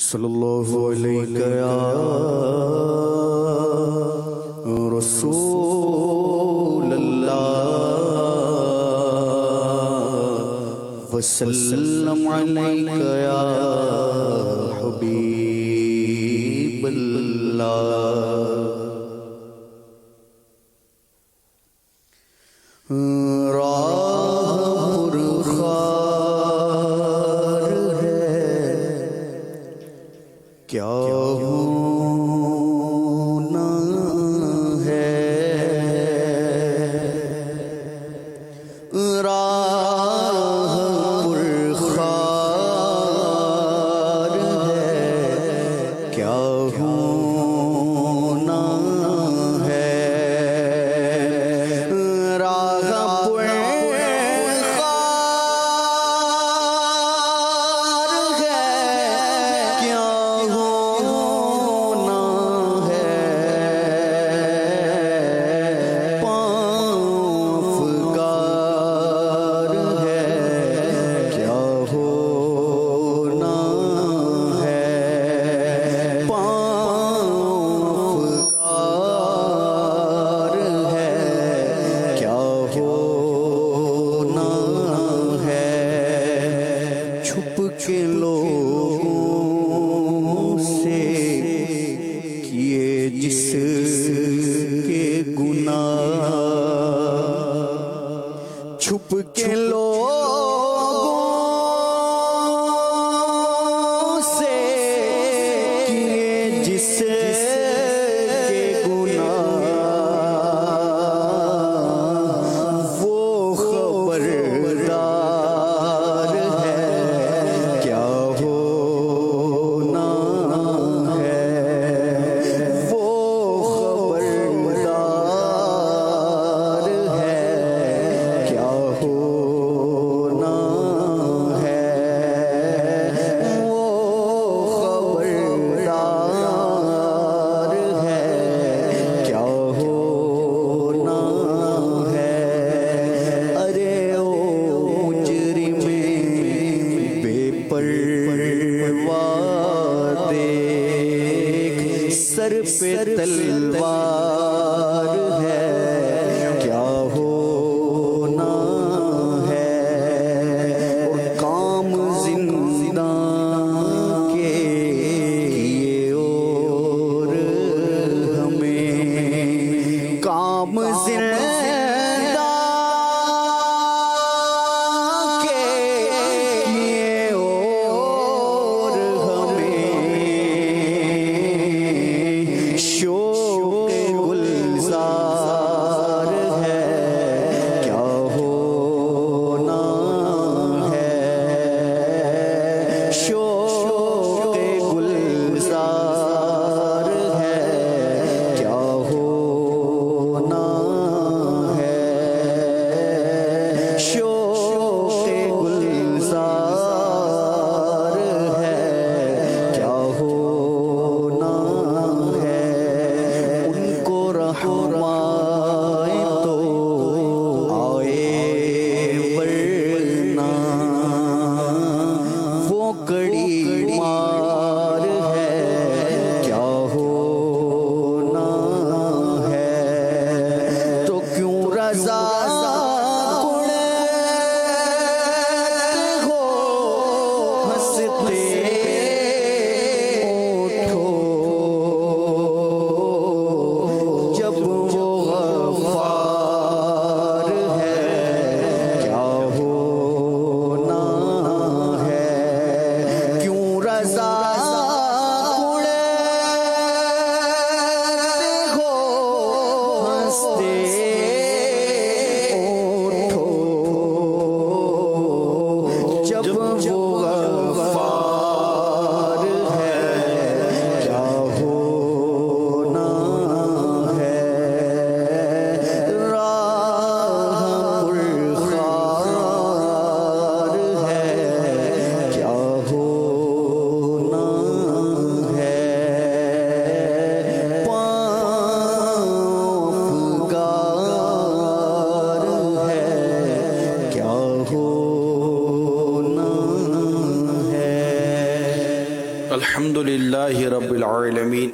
صلی اللہ علیہ یا رسول اللہ وسلم علیہ یا حبیب اللہ۔ کیا ہونا ہے راہ پرخار ہے، کیا ہونا ہے راہ پرخار ہے، کیا چھپ کے لوگوں سے کیے جس کے گناہ، چھپ کے لوگوں سے کیے جس کے گناہ، وہ خبردار ہے کیا ہونا ہے، وہ خبردار ہے کیا ہونا ہے، وہ خبردار ہے کیا ہونا ہے۔ ارے او مجرم بے پرواہ دیکھ، سر پہ تلوار ہے کیا ہونا ہے، اور کام زنداں کے لیے اور ہمیں کام زنداں کے لیے اور ہمیں شوق گلزار ہے کیا ہونا ہے، شوق گلزار ہے کیا ہونا ہے، شوق گلزار ہے کیا ہونا ہے۔ ان کو رحمائے تو آئے ورنہ وہ کڑی مار ہے کیا ہونا ہے، تو کیوں رضا ہو ہنستے اٹھو، جب وہ غفار ہے کیا ہونا ہے، کیوں رضا ہو ہنستے اٹھو، جب وہ غفار ہے کیا ہونا ہے، راہ پرخار ہے کیا ہونا الحمد للہ رب العالمین